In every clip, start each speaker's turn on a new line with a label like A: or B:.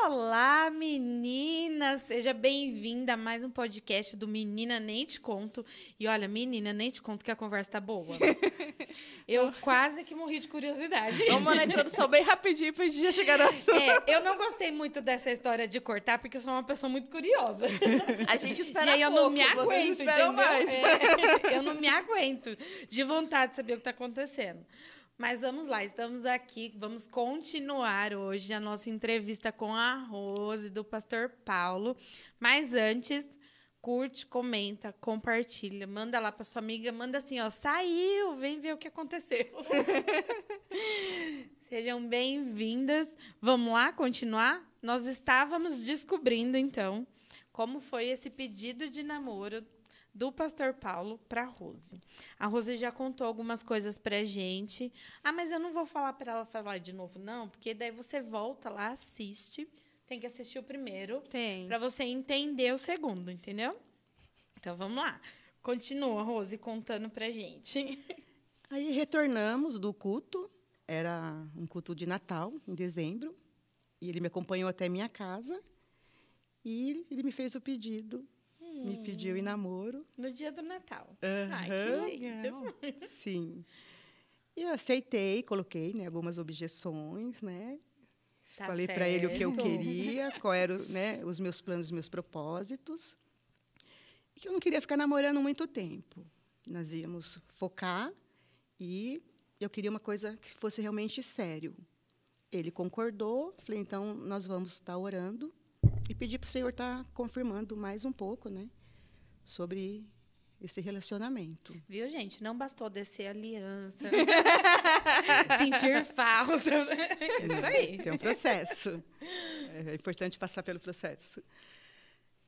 A: Olá, meninas! Seja bem-vinda a mais um podcast do Menina Nem Te Conto. E olha, menina, nem te conto que a conversa tá boa. Eu quase que morri de curiosidade.
B: Vamos na introdução bem rapidinho pra gente já chegar no assunto.
A: Eu não gostei muito dessa história de cortar, porque eu sou uma pessoa muito curiosa.
B: A gente espera
A: E aí eu
B: pouco,
A: não me aguento,
B: vocês esperam
A: entendeu?
B: mais.
A: Eu não me aguento de vontade de saber o que tá acontecendo. Mas vamos lá, estamos aqui, vamos continuar hoje a nossa entrevista com a Rose, do Pastor Paulo. Mas antes, curte, comenta, compartilha, manda lá para sua amiga, manda assim, ó, saiu, vem ver o que aconteceu. Sejam bem-vindas. Vamos lá, continuar? Nós estávamos descobrindo, então, como foi esse pedido de namoro do Pastor Paulo para a Rose. A Rose já contou algumas coisas para a gente. Ah, mas eu não vou falar para ela falar de novo, não, porque daí você volta lá, assiste. Tem que assistir o primeiro.
B: Tem.
A: Para você entender o segundo, entendeu? Então, vamos lá. Continua, Rose, contando para a gente.
C: Aí retornamos do culto. Era um culto de Natal, em dezembro. E ele me acompanhou até minha casa. E ele me fez o pedido. Me pediu em namoro.
A: No dia do Natal.
C: Ai,
A: que legal.
C: Sim. E eu aceitei, coloquei, né, algumas objeções, né?
A: Tá
C: Falei para ele o que eu
A: certo.
C: queria, qual eram, né, os meus planos, os meus propósitos. E que eu não queria ficar namorando muito tempo. Nós íamos focar e eu queria uma coisa que fosse realmente sério. Ele concordou, falei, então nós vamos estar orando. E pedi para o Senhor estar confirmando mais um pouco, né, sobre esse relacionamento.
A: Viu, gente? Não bastou descer a aliança, sentir falta. Isso aí.
C: Tem um processo. É importante passar pelo processo.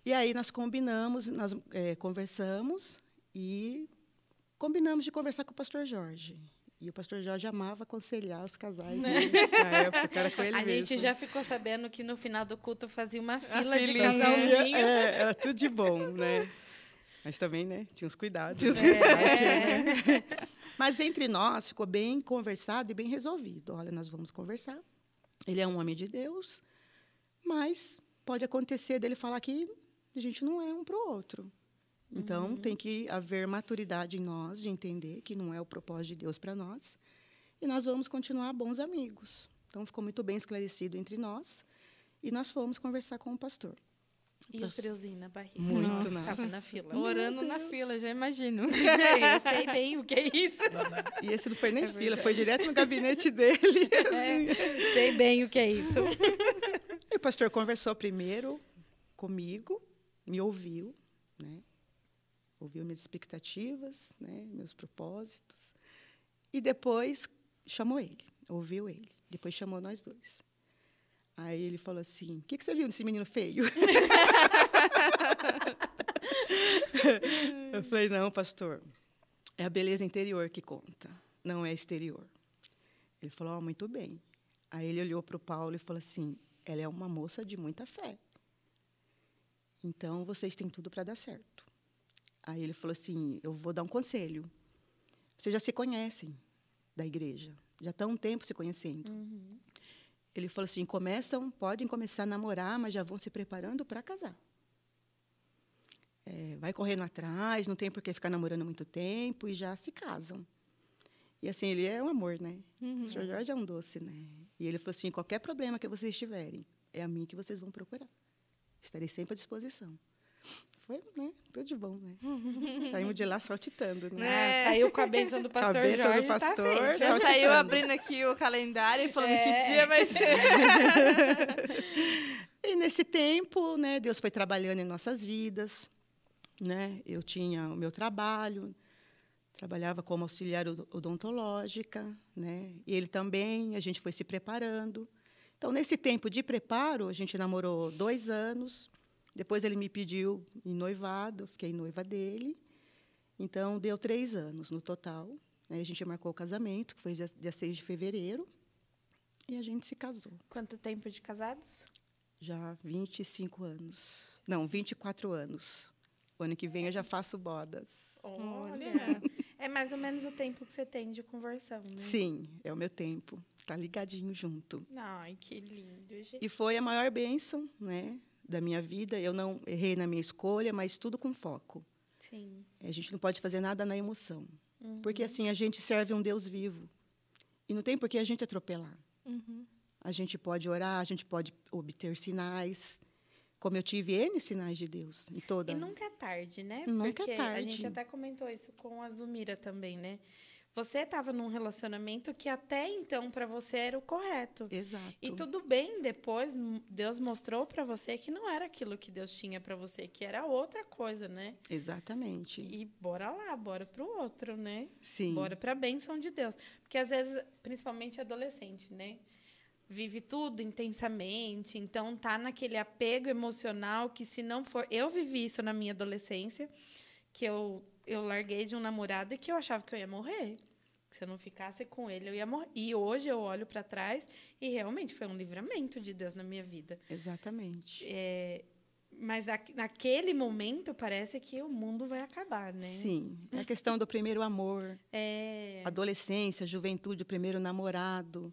C: E aí nós combinamos, nós conversamos e combinamos de conversar com o pastor Jorge. E o pastor Jorge amava aconselhar os casais, né? Na época, era com ele
A: A
C: mesmo.
A: gente já ficou sabendo que no final do culto fazia uma fila de
B: filinha.
A: casalzinho.
C: Era tudo de bom, né? Mas também, né, tinha uns cuidados. Mas entre nós ficou bem conversado e bem resolvido. Olha, nós vamos conversar. Ele é um homem de Deus, mas pode acontecer dele falar que a gente não é um para o outro. Então, tem que haver maturidade em nós de entender que não é o propósito de Deus para nós. E nós vamos continuar bons amigos. Então, ficou muito bem esclarecido entre nós. E nós fomos conversar com o pastor.
A: E o friozinho na barriga.
C: Muito,
A: Nossa,
C: nossa.
A: estava na fila.
B: Orando na fila, já imagino.
A: Eu sei bem o que é isso.
C: E esse não foi nem fila,
A: verdade.
C: foi direto no gabinete dele. assim.
A: Sei bem o que é isso.
C: E o pastor conversou primeiro comigo, me ouviu, né? Ouviu minhas expectativas, né? Meus propósitos. E depois chamou ele, ouviu ele. Depois chamou nós dois. Aí ele falou assim, o que você viu nesse menino feio? Eu falei, não, pastor, é a beleza interior que conta, não é exterior. Ele falou, muito bem. Aí ele olhou para o Paulo e falou assim, ela é uma moça de muita fé. Então, vocês têm tudo para dar certo. Aí ele falou assim, eu vou dar um conselho. Vocês já se conhecem da igreja, já estão um tempo se conhecendo. Ele falou assim, podem começar a namorar, mas já vão se preparando para casar. Vai correndo atrás, não tem por que ficar namorando muito tempo, e já se casam. E assim, ele é um amor, né? O Sr. Jorge é um doce, né? E ele falou assim, qualquer problema que vocês tiverem, é a mim que vocês vão procurar. Estarei sempre à disposição. Foi, né? Tudo de bom, né? Saímos de lá saltitando, né?
A: Saiu com a bênção do pastor
C: Cabeça
A: Jorge,
C: do pastor,
A: tá feito.
B: Já
C: saltitando.
B: saiu abrindo aqui o calendário e falando que dia vai ser.
C: E nesse tempo, né, Deus foi trabalhando em nossas vidas, né? Eu tinha o meu trabalho, trabalhava como auxiliar odontológica, né? E ele também, a gente foi se preparando. Então, nesse tempo de preparo, a gente namorou 2 anos. Depois ele me pediu em noivado, eu fiquei noiva dele. Então, deu 3 anos no total. Aí a gente marcou o casamento, que foi dia 6 de fevereiro, e a gente se casou.
A: Quanto tempo de casados?
C: Já 25 anos. Não, 24 anos. O ano que vem eu já faço bodas.
A: Olha, é mais ou menos o tempo que você tem de conversão, né?
C: Sim, é o meu tempo. Tá ligadinho junto.
A: Ai, que lindo, gente.
C: E foi a maior bênção, né, da minha vida. Eu não errei na minha escolha, mas tudo com foco.
A: Sim.
C: A gente não pode fazer nada na emoção.
A: Uhum.
C: Porque, assim, a gente serve um Deus vivo. E não tem por que a gente atropelar.
B: Uhum.
C: A gente pode orar, a gente pode obter sinais. Como eu tive N sinais de Deus em toda...
A: E nunca é tarde, né?
C: Nunca
A: Porque
C: é tarde.
A: a gente até comentou isso com a Zumira também, né? Você estava num relacionamento que até então para você era o correto.
C: Exato.
A: E tudo bem, depois Deus mostrou para você que não era aquilo que Deus tinha para você, que era outra coisa, né?
C: Exatamente.
A: E bora lá, bora pro outro, né?
C: Sim.
A: Bora para a bênção de Deus. Porque às vezes, principalmente adolescente, né? Vive tudo intensamente, então tá naquele apego emocional que se não for... Eu vivi isso na minha adolescência, que eu larguei de um namorado e que eu achava que eu ia morrer. Se eu não ficasse com ele, eu ia morrer. E hoje eu olho para trás e realmente foi um livramento de Deus na minha vida.
C: Exatamente.
A: Mas naquele momento parece que o mundo vai acabar, né?
C: Sim. É a questão do primeiro amor.
A: É...
C: Adolescência, juventude, o primeiro namorado.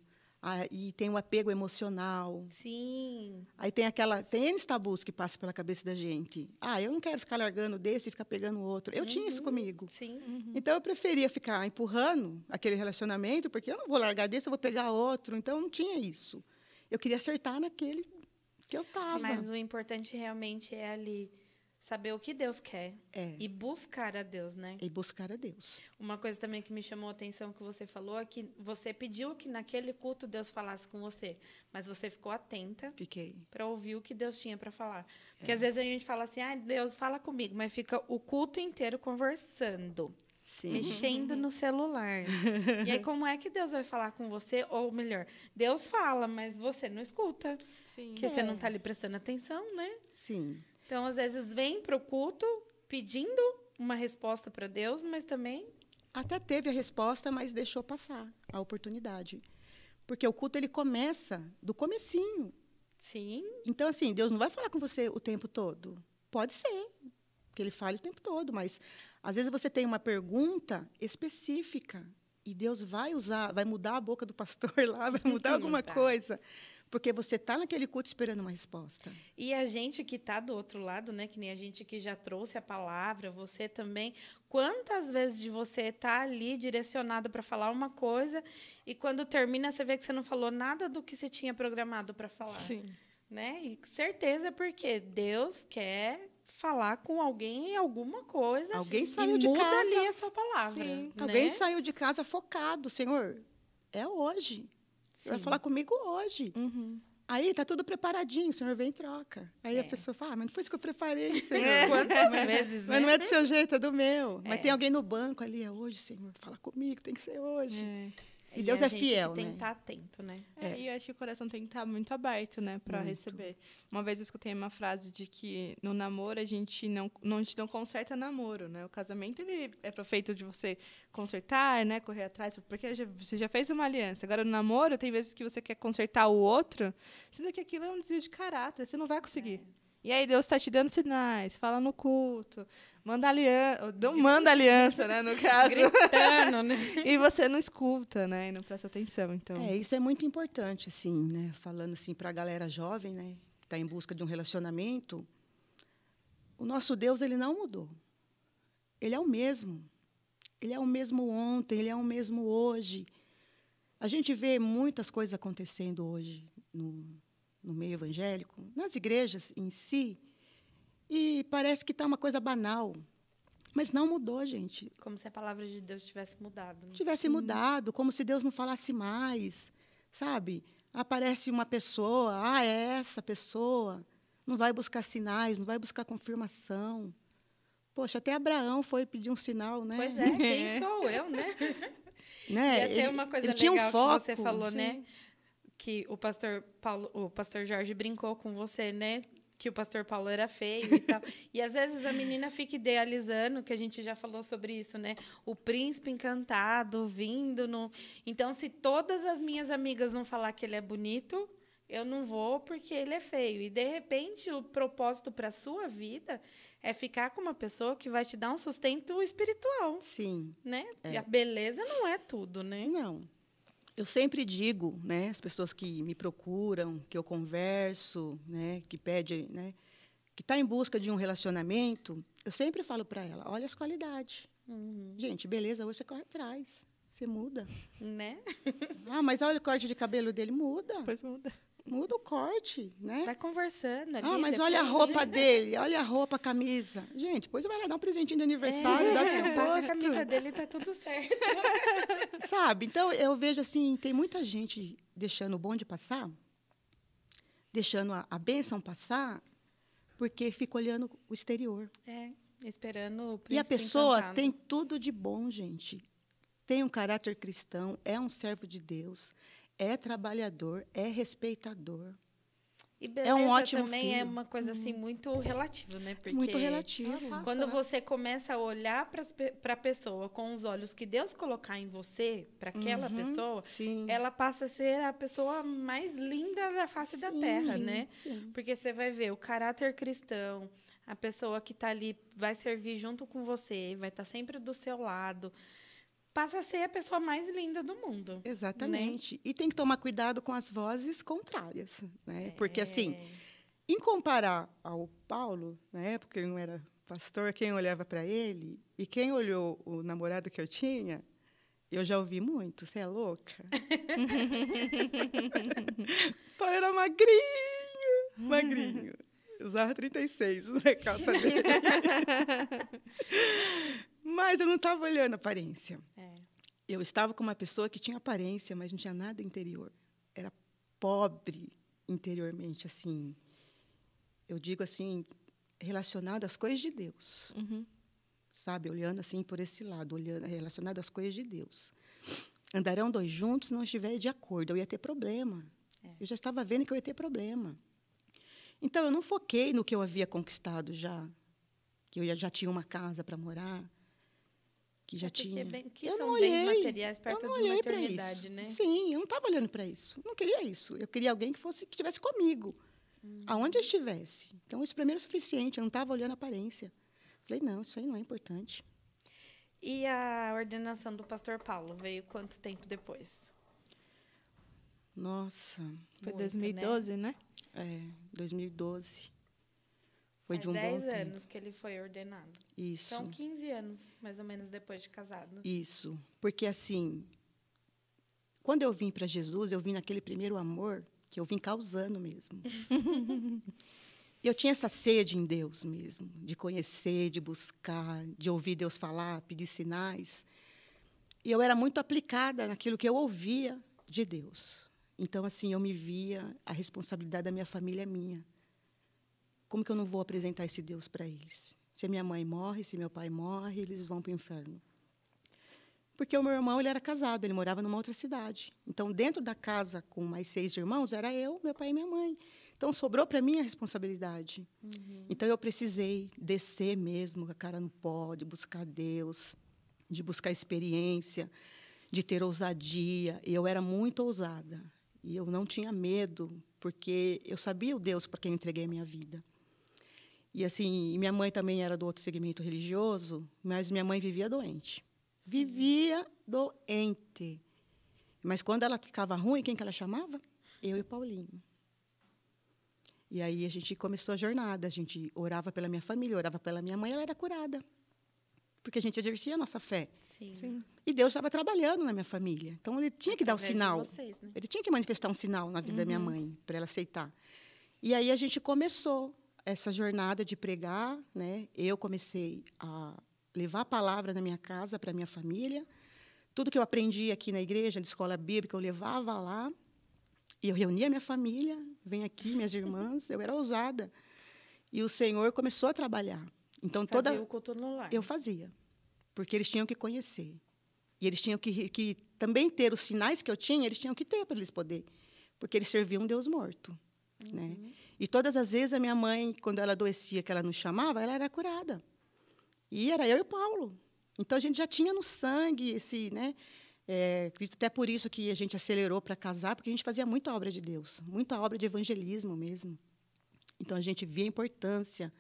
C: E tem o apego emocional.
A: Sim.
C: Aí tem N tabus que passam pela cabeça da gente. Eu não quero ficar largando desse e ficar pegando o outro. Eu tinha isso comigo.
A: Sim.
C: Então, eu preferia ficar empurrando aquele relacionamento, porque eu não vou largar desse, eu vou pegar outro. Então, não tinha isso. Eu queria acertar naquele que eu estava.
A: Mas o importante realmente é ali saber o que Deus quer e buscar a Deus, né?
C: E buscar a Deus.
A: Uma coisa também que me chamou a atenção que você falou é que você pediu que naquele culto Deus falasse com você, mas você ficou atenta para ouvir o que Deus tinha para falar. Porque às vezes a gente fala assim, Deus fala comigo, mas fica o culto inteiro conversando, mexendo no celular. E aí como é que Deus vai falar com você? Ou melhor, Deus fala, mas você não escuta.
B: Sim.
A: Porque você não está ali prestando atenção, né?
C: Sim.
A: Então, às vezes, vem para o culto pedindo uma resposta para Deus, mas também...
C: Até teve a resposta, mas deixou passar a oportunidade. Porque o culto, ele começa do comecinho.
A: Sim.
C: Então, assim, Deus não vai falar com você o tempo todo. Pode ser que ele fale o tempo todo, mas, às vezes, você tem uma pergunta específica e Deus vai mudar a boca do pastor lá, vai mudar alguma coisa. Porque você está naquele culto esperando uma resposta.
A: E a gente que está do outro lado, né, que nem a gente que já trouxe a palavra, você também, quantas vezes de você está ali direcionado para falar uma coisa e quando termina você vê que você não falou nada do que você tinha programado para falar.
B: Sim.
A: Né? E certeza porque Deus quer falar com alguém em alguma coisa.
C: Alguém saiu de
A: muda
C: casa.
A: ali a sua palavra.
B: Sim.
A: Né?
C: Alguém saiu de casa focado. Senhor, é hoje. Você vai falar comigo hoje.
B: Uhum.
C: Aí está tudo preparadinho, o senhor vem e troca. Aí a pessoa fala, mas não foi isso que eu preparei, Senhor.
A: Quantas vezes, né?
C: Mas não é do seu jeito, é do meu. Mas tem alguém no banco ali, é hoje, Senhor. Fala comigo, tem que ser hoje. E Deus
A: a
C: é
A: gente
C: fiel,
A: tem
C: né?
A: que estar atento, né?
B: E eu acho que o coração tem que estar muito aberto, né, para receber. Uma vez eu escutei uma frase de que no namoro a gente não conserta namoro, né? O casamento ele é feito de você consertar, né, correr atrás, porque você já fez uma aliança. Agora no namoro tem vezes que você quer consertar o outro, sendo que aquilo é um desvio de caráter, você não vai conseguir. E aí Deus está te dando sinais, fala no culto, manda aliança, não manda aliança, né, no caso.
A: Gritando, né?
B: E você não escuta, né, e não presta atenção, então.
C: Isso é muito importante, assim, né? Falando assim para a galera jovem, né, que está em busca de um relacionamento, o nosso Deus, ele não mudou. Ele é o mesmo. Ele é o mesmo ontem, ele é o mesmo hoje. A gente vê muitas coisas acontecendo hoje no meio evangélico, nas igrejas em si, e parece que está uma coisa banal. Mas não mudou, gente.
A: Como se a palavra de Deus tivesse mudado. Né?
C: Tivesse mudado, como se Deus não falasse mais, sabe? Aparece uma pessoa, é essa pessoa, não vai buscar sinais, não vai buscar confirmação. Poxa, até Abraão foi pedir um sinal, né?
A: Pois é, quem sou eu, né?
C: Né?
A: E até uma coisa
C: ele
A: legal
C: tinha um foco,
A: que você falou, né? Que o pastor Jorge brincou com você, né? Que o pastor Paulo era feio e tal. E às vezes a menina fica idealizando, que a gente já falou sobre isso, né? O príncipe encantado vindo no... Então, se todas as minhas amigas não falar que ele é bonito, eu não vou porque ele é feio. E de repente o propósito para a sua vida é ficar com uma pessoa que vai te dar um sustento espiritual.
C: Sim.
A: Né? E a beleza não é tudo, né?
C: Não. Eu sempre digo, né, as pessoas que me procuram, que eu converso, né, que pede, né, que está em busca de um relacionamento, eu sempre falo para ela, olha as qualidades. Gente, beleza, hoje você corre atrás, você muda.
A: Né?
C: Ah, mas olha o corte de cabelo dele, muda.
B: Depois muda.
C: Muda o corte, né?
A: Vai conversando ali.
C: Ah, mas
A: depois,
C: olha a roupa
A: né?
C: dele, olha a roupa, a camisa. Gente, depois vai lá dar um presentinho de aniversário, dá o seu
A: Passa a
C: gosto.
A: camisa dele, tá tudo certo.
C: Sabe? Então, eu vejo assim, tem muita gente deixando o bonde passar, deixando a bênção passar, porque fica olhando o exterior.
A: Esperando o
C: E a
A: príncipe
C: pessoa
A: encantado.
C: tem tudo de bom, gente. Tem um caráter cristão, é um servo de Deus, é trabalhador, é respeitador.
A: E beleza
C: é um ótimo
A: também é
C: filho.
A: uma coisa assim muito relativa, né? Porque
C: Muito relativo.
A: quando você começa a olhar para a pessoa com os olhos que Deus colocar em você, para aquela pessoa,
C: Sim.
A: ela passa a ser a pessoa mais linda da face da terra, né?
C: Sim.
A: Porque você vai ver o caráter cristão, a pessoa que está ali vai servir junto com você, vai estar sempre do seu lado. Passa a ser a pessoa mais linda do mundo.
C: Exatamente. E tem que tomar cuidado com as vozes contrárias, né? Porque, assim,
A: É.
C: em comparar ao Paulo, na época ele não era pastor, quem olhava para ele, e quem olhou o namorado que eu tinha, eu já ouvi muito. Você é louca? Paulo era magrinho. Usava 36 na calça dele. Mas eu não estava olhando a aparência. Eu estava com uma pessoa que tinha aparência, mas não tinha nada interior. Era pobre interiormente, assim. Eu digo assim, relacionado às coisas de Deus. Sabe? Olhando assim por esse lado, olhando relacionado às coisas de Deus. Andarão dois juntos se não estiverem de acordo. Eu ia ter problema. Eu já estava vendo que eu ia ter problema. Então, eu não foquei no que eu havia conquistado já. Que eu já tinha uma casa para morar. Que já tinha.
A: Que
C: eu
A: são
C: não
A: bens
C: olhei.
A: materiais perto
C: Eu não
A: de uma
C: olhei para
A: eternidade,
C: isso.
A: né?
C: Sim, eu não estava olhando para isso. Eu não queria isso. Eu queria alguém que estivesse comigo, aonde eu estivesse. Então, isso para mim era o suficiente. Eu não estava olhando a aparência. Falei, não, isso aí não é importante.
A: E a ordenação do pastor Paulo veio quanto tempo depois?
C: Nossa,
B: Foi
A: Muito,
B: 2012, né?
C: 2012. Foi
A: Faz
C: de um
A: 10
C: bom tempo.
A: anos que ele foi ordenado.
C: Isso.
A: São 15 anos, mais ou menos, depois de casado.
C: Isso. Porque, assim, quando eu vim para Jesus, eu vim naquele primeiro amor que eu vim causando mesmo. Eu tinha essa sede em Deus mesmo, de conhecer, de buscar, de ouvir Deus falar, pedir sinais. E eu era muito aplicada naquilo que eu ouvia de Deus. Então, assim, eu me via, a responsabilidade da minha família é minha. Como que eu não vou apresentar esse Deus para eles? Se a minha mãe morre, se meu pai morre, eles vão para o inferno. Porque o meu irmão ele era casado, ele morava numa outra cidade. Então, dentro da casa com mais 6 irmãos, era eu, meu pai e minha mãe. Então, sobrou para mim a responsabilidade. Então, eu precisei descer mesmo, com a cara no pó, de buscar Deus, de buscar experiência, de ter ousadia. E eu era muito ousada. E eu não tinha medo, porque eu sabia o Deus para quem eu entreguei a minha vida. E, assim, minha mãe também era do outro segmento religioso, mas minha mãe vivia doente. Vivia doente. Mas, quando ela ficava ruim, quem que ela chamava? Eu e o Paulinho. E aí a gente começou a jornada. A gente orava pela minha família, orava pela minha mãe, ela era curada. Porque a gente exercia a nossa fé.
A: Sim.
C: E Deus estava trabalhando na minha família. Então, ele tinha que dar o
A: Através de
C: sinal.
A: vocês, né?
C: Ele tinha que manifestar um sinal na vida da minha mãe, para ela aceitar. E aí a gente começou essa jornada de pregar, né? Eu comecei a levar a palavra na minha casa para a minha família. Tudo que eu aprendi aqui na igreja, na escola bíblica, eu levava lá. E eu reunia a minha família, vem aqui, minhas irmãs, eu era ousada. E o Senhor começou a trabalhar. Então,
A: Fazia o culto no lar.
C: eu fazia, porque eles tinham que conhecer. E eles tinham que também ter os sinais que eu tinha, eles tinham que ter para eles poderem. Porque eles serviam um Deus morto. Né? E todas as vezes a minha mãe, quando ela adoecia, que ela nos chamava, ela era curada. E era eu e o Paulo. Então, a gente já tinha no sangue esse... né? Até por isso que a gente acelerou para casar, porque a gente fazia muita obra de Deus, muita obra de evangelismo mesmo. Então, a gente via a importância.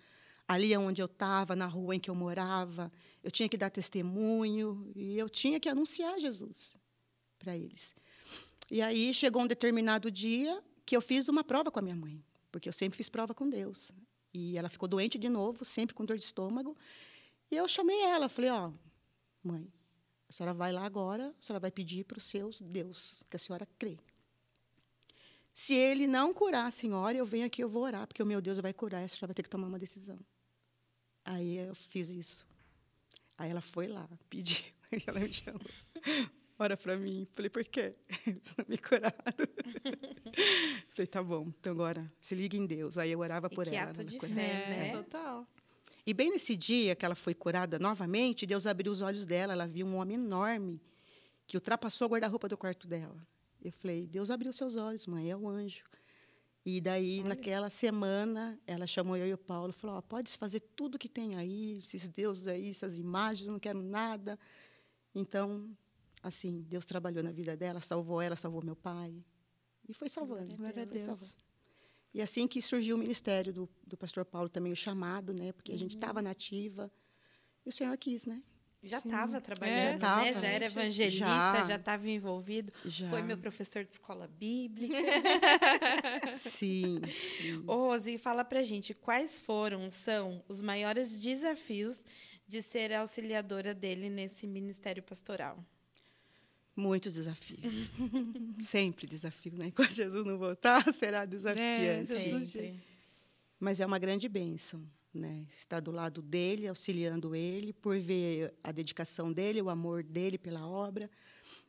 C: Ali onde eu estava, na rua em que eu morava, eu tinha que dar testemunho e eu tinha que anunciar Jesus para eles. E aí chegou um determinado dia que eu fiz uma prova com a minha mãe, porque eu sempre fiz prova com Deus. E ela ficou doente de novo, sempre com dor de estômago. E eu chamei ela, falei, ó, mãe, a senhora vai lá agora, a senhora vai pedir para o seu Deus, que a senhora crê. Se ele não curar a senhora, eu venho aqui, eu vou orar, porque o meu Deus vai curar, a senhora vai ter que tomar uma decisão. Aí eu fiz isso. Aí ela foi lá, pediu, ela me chamou. Ora para mim. Falei, por quê? Você não me curado. Falei, tá bom, então agora se liga em Deus. Aí eu orava por ela.
A: Que ato de
C: curava.
A: fé, né?
B: Total.
C: E bem nesse dia que ela foi curada novamente, Deus abriu os olhos dela, ela viu um homem enorme que ultrapassou o guarda-roupa do quarto dela. Eu falei, Deus abriu seus olhos, mãe, é o anjo. E daí, naquela semana, ela chamou eu e o Paulo e falou, pode fazer tudo que tem aí, esses deuses aí, essas imagens, eu não quero nada. Então, assim, Deus trabalhou na vida dela, salvou meu pai. E foi salvando.
B: Glória a Deus.
C: Salvando. E assim que surgiu o ministério do pastor Paulo, também o chamado, né? Porque a gente estava nativa. E o Senhor quis, né?
A: Já
B: Sim.
A: estava trabalhando,
C: Já
A: né?
C: tava.
A: Já era evangelista, já estava envolvido.
C: Já.
A: Foi meu professor de escola bíblica.
C: Sim, sim.
A: Ô, Rose, fala pra gente, são os maiores desafios de ser auxiliadora dele nesse ministério pastoral?
C: Muitos desafios. Sempre desafio, né? Enquanto Jesus não voltar, será desafiante.
A: Sempre.
C: Mas é uma grande bênção, né? Estar do lado dele, auxiliando ele, por ver a dedicação dele, o amor dele pela obra,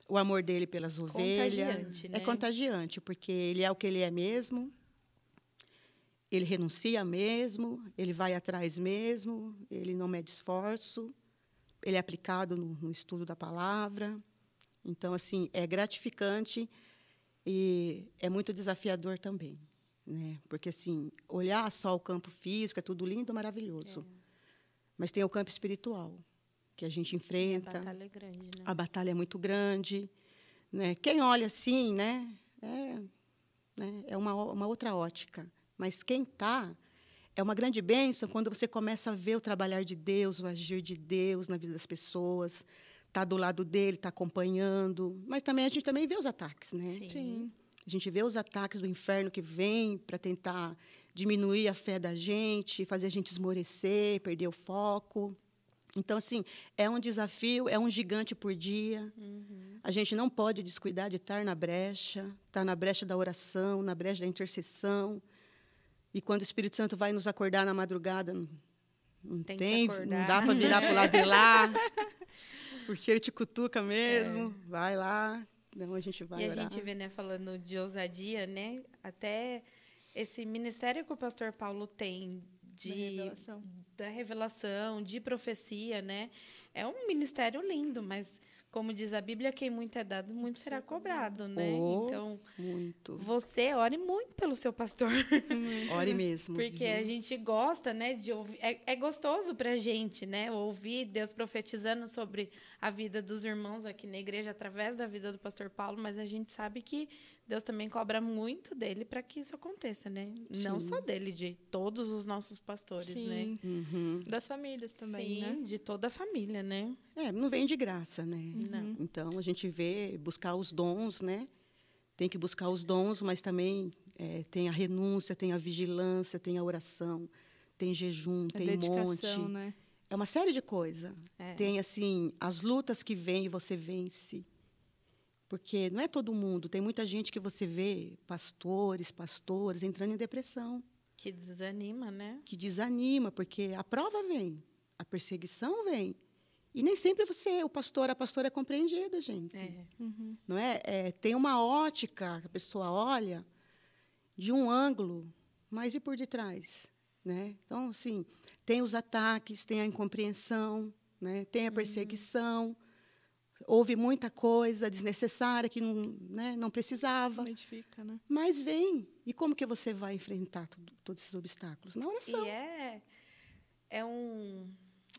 C: o amor dele pelas ovelhas.
A: Contagiante, né?
C: É contagiante, porque ele é o que ele é mesmo, ele renuncia mesmo, ele vai atrás mesmo, ele não mede esforço, ele é aplicado no estudo da palavra. Então, assim, é gratificante e é muito desafiador também, né? Porque, assim, olhar só o campo físico é tudo lindo, maravilhoso. Mas tem o campo espiritual, que a gente enfrenta.
A: A batalha é grande, né?
C: A batalha é muito grande, né? Quem olha assim, né? É uma outra ótica. Mas quem está... É uma grande bênção quando você começa a ver o trabalhar de Deus, o agir de Deus na vida das pessoas, está do lado dele, está acompanhando. Mas também a gente também vê os ataques, né?
B: Sim.
C: A gente vê os ataques do inferno que vem para tentar diminuir a fé da gente, fazer a gente esmorecer, perder o foco. Então, assim, é um desafio, é um gigante por dia. A gente não pode descuidar de estar na brecha da oração, na brecha da intercessão. E quando o Espírito Santo vai nos acordar na madrugada, não dá para virar para o lado de lá, porque ele te cutuca mesmo. Vai lá, então a gente vai orar.
A: E a gente vê, né, falando de ousadia, né? Até esse ministério que o pastor Paulo tem da revelação, de profecia, né? É um ministério lindo, mas como diz a Bíblia, quem muito é dado, muito será cobrado, né? Então,
C: muito.
A: Você ore muito pelo seu pastor.
C: Ore mesmo.
A: Porque a gente gosta, né, de ouvir. É gostoso pra gente, né, ouvir Deus profetizando sobre a vida dos irmãos aqui na igreja através da vida do pastor Paulo, mas a gente sabe que Deus também cobra muito dele para que isso aconteça, né? Sim. Não só dele, de todos os nossos pastores,
B: Sim.
A: né?
B: Das famílias também,
A: Sim,
B: né?
A: de toda a família, né?
C: Não vem de graça, né?
A: Não.
C: Então, a gente vê buscar os dons, né? Tem que buscar os dons, mas também tem a renúncia, tem a vigilância, tem a oração, tem jejum, tem
B: dedicação,
C: monte.
B: Né?
C: É uma série de coisas. Tem, assim, as lutas que vêm e você vence. Porque não é todo mundo. Tem muita gente que você vê, pastoras, entrando em depressão.
A: Que desanima, né?
C: Que desanima, porque a prova vem, a perseguição vem. E nem sempre a pastora é compreendida, gente. Não é? Tem uma ótica que a pessoa olha de um ângulo, mas e por detrás? Né? Então, assim, tem os ataques, tem a incompreensão, né? Tem a perseguição. Houve muita coisa desnecessária que não precisava.
B: Identifica, né?
C: Mas vem. E como que você vai enfrentar todos esses obstáculos? Na oração.
A: E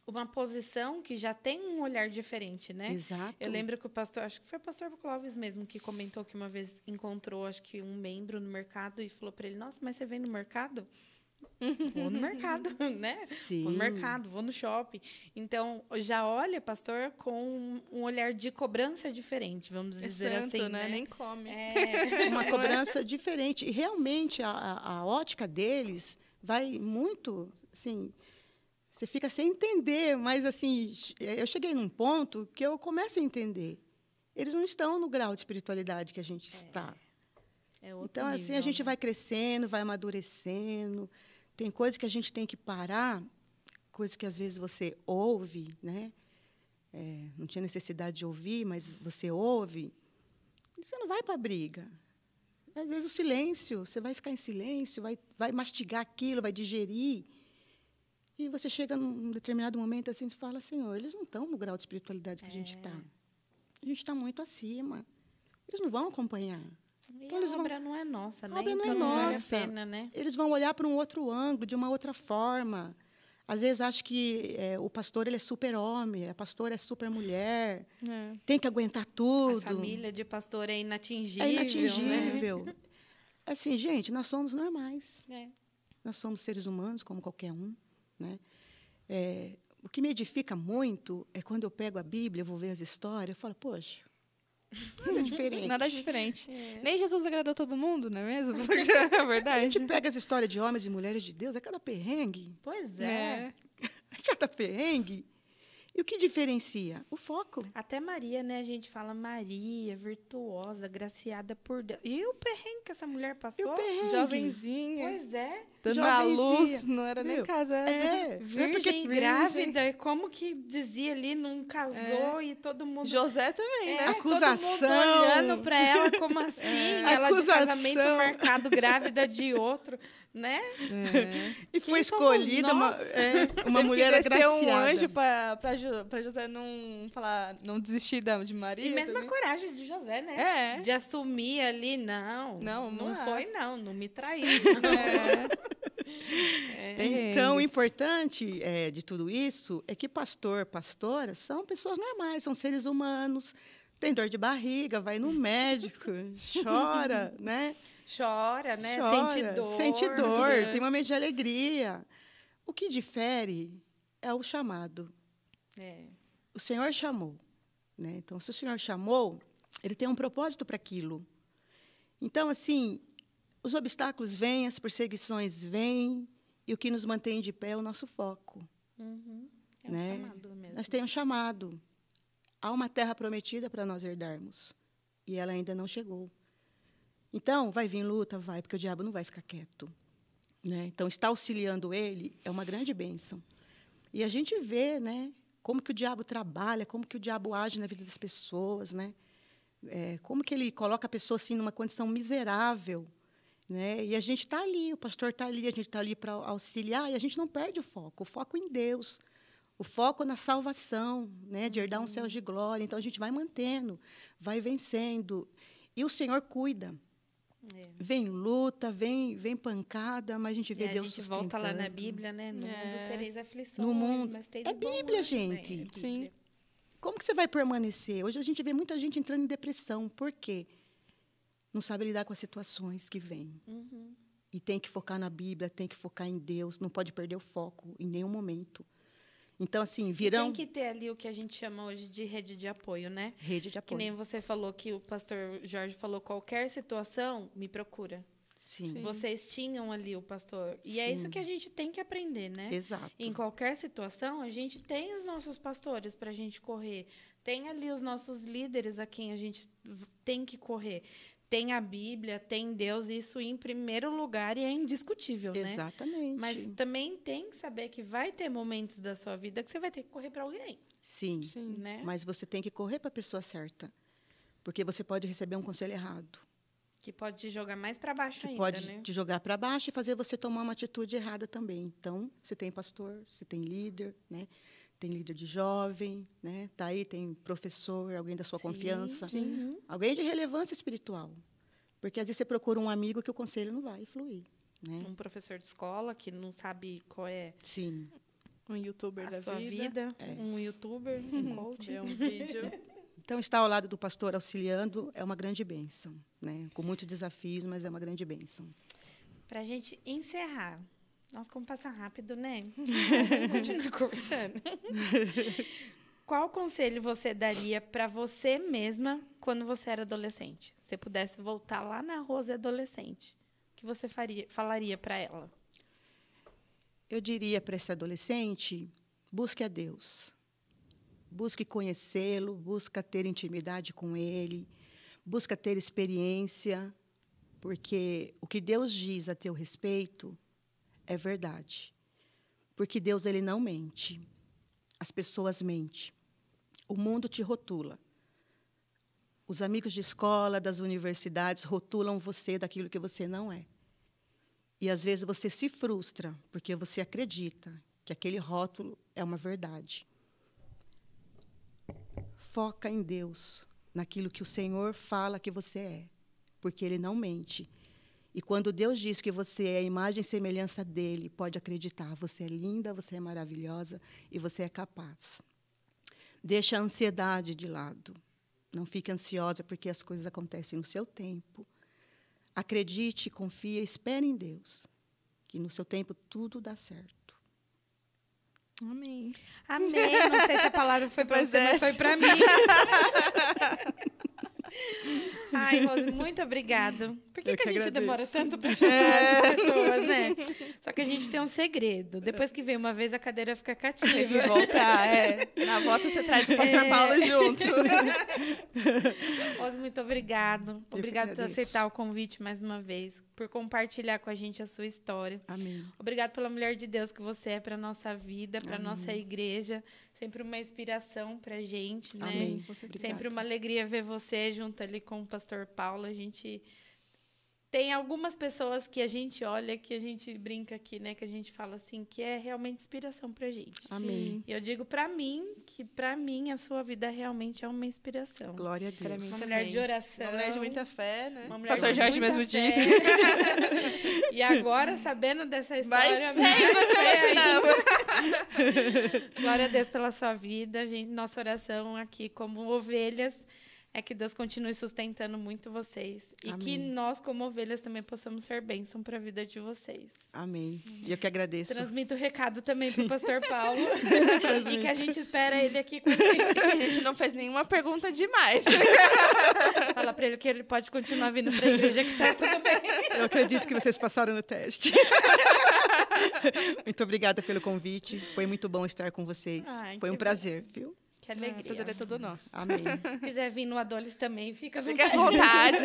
A: uma posição que já tem um olhar diferente, né?
C: Exato.
A: Eu lembro que acho que foi o pastor Clóvis mesmo, que comentou que uma vez encontrou, acho que um membro no mercado e falou para ele, nossa, mas você vem no mercado? Vou no mercado, né?
C: Sim.
A: Vou no mercado, vou no shopping. Então, já olha, pastor, com um olhar de cobrança diferente, vamos dizer
B: santo,
A: assim,
B: né? Nem come.
C: Uma cobrança diferente. E realmente a ótica deles vai muito, assim, você fica sem entender, mas assim, eu cheguei num ponto que eu começo a entender. Eles não estão no grau de espiritualidade que a gente está.
A: É outro
C: Então, assim,
A: nível,
C: a gente
A: né?
C: vai crescendo, vai amadurecendo. Tem coisas que a gente tem que parar, coisas que às vezes você ouve, né? Não tinha necessidade de ouvir, mas você ouve, e você não vai para a briga. Às vezes o silêncio, você vai ficar em silêncio, vai mastigar aquilo, vai digerir. E você chega num determinado momento assim, você fala, Senhor, eles não estão no grau de espiritualidade que a gente está. A gente está muito acima. Eles não vão acompanhar.
A: E
C: Então,
A: a
C: eles vão-
A: obra não é nossa, né?
C: A obra não é
A: Então vale a
C: nossa.
A: pena, né?
C: Eles vão olhar para um outro ângulo, de uma outra forma. Às vezes acham que o pastor ele é super-homem, a pastora é super-mulher, tem que aguentar tudo.
A: A família de pastor é inatingível,
C: é
A: né?
C: inatingível. Assim, gente, nós somos normais.
A: É.
C: Nós somos seres humanos, como qualquer um. Né? O que me edifica muito é quando eu pego a Bíblia, eu vou ver as histórias, eu falo, poxa, nada diferente.
B: Nada diferente. Nem Jesus agradou todo mundo, não é mesmo? É
C: A
B: verdade.
C: gente pega as histórias de homens e mulheres de Deus, é cada perrengue.
A: Pois é.
C: É cada perrengue. E o que diferencia? O foco.
A: Até Maria, né? A gente fala Maria, virtuosa, graciada por Deus. E o perrengue que essa mulher passou?
B: Jovenzinha,
A: Pois é.
B: dando a luz,
C: Jovenzinha.
B: não era nem
C: Viu?
B: casada.
A: Virgem, grávida. Como que dizia ali, não casou e todo mundo...
B: José também, né?
C: Acusação.
A: Todo mundo olhando para ela como assim? Ela de
C: Acusação.
A: casamento marcado, grávida de outro, né?
C: E foi
A: Quem somos
C: escolhida uma
A: nós?
C: uma
B: Teve
C: mulher
B: que descer
C: agraciada.
B: um anjo para José não falar, não desistir de Maria.
A: E mesmo
B: também.
A: a coragem de José, né?
B: É.
A: De assumir ali, não
B: Não
A: foi, não me traiu.
C: Então, o importante de tudo isso é que pastor, pastora são pessoas normais, são seres humanos, tem dor de barriga, vai no médico, chora, né?
A: Chora, né?
C: Chora,
A: Sente dor.
C: tem momento de alegria. O que difere é o chamado.
A: É.
C: O Senhor chamou, né? Então, se o Senhor chamou, ele tem um propósito para aquilo. Então, assim, os obstáculos vêm, as perseguições vêm, e o que nos mantém de pé é o nosso foco.
A: Uhum. É
C: Né?
A: um chamado mesmo.
C: Nós temos um chamado. Há uma terra prometida para nós herdarmos, e ela ainda não chegou. Então, vai vir luta? Vai, porque o diabo não vai ficar quieto. Né? Então, estar auxiliando ele é uma grande bênção. E a gente vê, né, como que o diabo trabalha, como que o diabo age na vida das pessoas, né? Como que ele coloca a pessoa assim numa condição miserável, né? E a gente está ali, o pastor está ali, a gente está ali para auxiliar, e a gente não perde o foco em Deus, o foco na salvação, né? De herdar um céu de glória. Então, a gente vai mantendo, vai vencendo. E o Senhor cuida. Vem luta, vem pancada, mas a gente vê
A: E a
C: Deus
A: gente
C: sustentando.
A: volta lá na Bíblia, né? No mundo tereis aflições,
C: No mundo.
A: mas tem
C: É
A: do bom
C: Bíblia,
A: ânimo,
C: gente.
A: é Bíblia.
B: Sim.
C: Como que você vai permanecer? Hoje a gente vê muita gente entrando em depressão. Por quê? Não sabe lidar com as situações que vêm.
A: Uhum.
C: E tem que focar na Bíblia, tem que focar em Deus, não pode perder o foco em nenhum momento. Então, assim, virão...
A: Tem que ter ali o que a gente chama hoje de rede de apoio, né?
C: Rede de
A: Que
C: apoio.
A: nem você falou, que o pastor Jorge falou, qualquer situação, me procura.
C: Sim.
A: Vocês tinham ali o pastor. E é
C: Sim.
A: isso que a gente tem que aprender, né?
C: Exato.
A: Em qualquer situação, a gente tem os nossos pastores para a gente correr. Tem ali os nossos líderes a quem a gente tem que correr. Tem a Bíblia, tem Deus, isso em primeiro lugar e é indiscutível, né?
C: Exatamente.
A: Mas também tem que saber que vai ter momentos da sua vida que você vai ter que correr para alguém,
C: Sim.
A: né?
C: Mas você tem que correr para a pessoa certa. Porque você pode receber um conselho errado.
A: Que pode te jogar mais para baixo
C: Que
A: ainda,
C: pode
A: né?
C: te jogar para baixo e fazer você tomar uma atitude errada também. Então, você tem pastor, você tem líder, né? Tem líder de jovem, né? Tá aí, tem professor, alguém da sua confiança.
A: Sim.
C: Alguém de relevância espiritual. Porque às vezes você procura um amigo que o conselho não vai fluir, né?
A: Um professor de escola que não sabe qual é
C: Sim.
B: Um youtuber
A: a
B: da
A: sua vida,
C: É.
A: um youtuber, um coach.
B: Ver um vídeo.
C: Então, estar ao lado do pastor auxiliando é uma grande bênção, né? Com muitos desafios, mas é uma grande bênção.
A: Para a gente encerrar, Nossa, como passa rápido, né? Vamos continuar conversando. Qual conselho você daria para você mesma quando você era adolescente? Se você pudesse voltar lá na Rose adolescente, o que você falaria para ela?
C: Eu diria para esse adolescente, busque a Deus. Busque conhecê-lo, busca ter intimidade com Ele, busca ter experiência, porque o que Deus diz a teu respeito é verdade. Porque Deus, ele não mente. As pessoas mentem. O mundo te rotula. Os amigos de escola, das universidades, rotulam você daquilo que você não é. E, às vezes, você se frustra, porque você acredita que aquele rótulo é uma verdade. Foca em Deus, naquilo que o Senhor fala que você é, porque Ele não mente. E quando Deus diz que você é a imagem e semelhança dEle, pode acreditar, você é linda, você é maravilhosa e você é capaz. Deixa a ansiedade de lado. Não fique ansiosa, porque as coisas acontecem no seu tempo. Acredite, confie, espere em Deus, que no seu tempo tudo dá certo.
B: Amém.
A: Amém. Não sei se a palavra foi para você, mas foi para mim. Ai, Rose, muito obrigada. Por que a gente agradeço. Demora tanto para chamar as pessoas, né? Só que a gente tem um segredo. Depois que vem uma vez, a cadeira fica cativa.
B: Tem que voltar, Na volta você traz o pastor Paulo junto.
A: Rose, muito obrigado. Obrigada por aceitar o convite mais uma vez, por compartilhar com a gente a sua história.
C: Amém.
A: Obrigada pela mulher de Deus que você é para a nossa vida, para a nossa igreja. Sempre uma inspiração para a gente, né?
C: Amém.
A: Sempre uma alegria ver você junto ali com o pastor Paulo. A gente tem algumas pessoas que a gente olha, que a gente brinca aqui, né? Que a gente fala assim, que é realmente inspiração para a gente.
C: Amém.
A: E eu digo para mim, que para mim a sua vida realmente é uma inspiração.
C: Glória a Deus.
B: Pra mim,
A: uma mulher de oração.
B: Uma mulher de muita fé, né?
A: O
B: pastor Jorge mesmo disse.
A: E agora, sabendo dessa história...
B: Mais fé do que eu imaginava.
A: Glória a Deus pela sua vida. Gente, nossa oração aqui, como ovelhas, é que Deus continue sustentando muito vocês. E que nós, como ovelhas, também possamos ser bênção para a vida de vocês.
C: Amém. E eu que agradeço.
A: Transmito o recado também para o pastor Paulo. E que a gente espera ele aqui com a gente.
B: A gente não fez nenhuma pergunta demais.
A: Fala para ele que ele pode continuar vindo para a igreja, que tá tudo bem.
C: Eu acredito que vocês passaram no teste. Muito obrigada pelo convite. Foi muito bom estar com vocês.
A: Ai,
C: foi um prazer, viu?
A: Que alegria.
B: O prazer é todo nosso.
C: Amém.
A: Se quiser vir no Adolis também, fica
B: à vontade.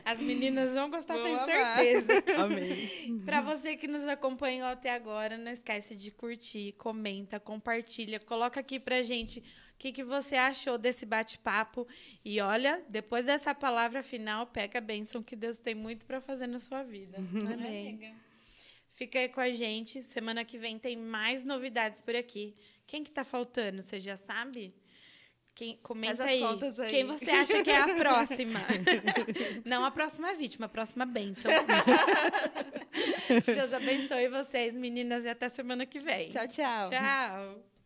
A: As meninas vão gostar, tenho
B: amar.
A: certeza.
C: Amém.
A: Para você que nos acompanhou até agora, não esquece de curtir, comenta, compartilha, coloca aqui pra gente o que você achou desse bate-papo. E olha, depois dessa palavra final, pega a bênção, que Deus tem muito para fazer na sua vida.
B: Amém.
A: Fica aí com a gente. Semana que vem tem mais novidades por aqui. Quem que tá faltando? Você já sabe? Comenta aí. Quem você acha que é a próxima? Não a próxima vítima, a próxima bênção. Deus abençoe vocês, meninas, e até semana que vem.
B: Tchau, tchau.
A: Tchau.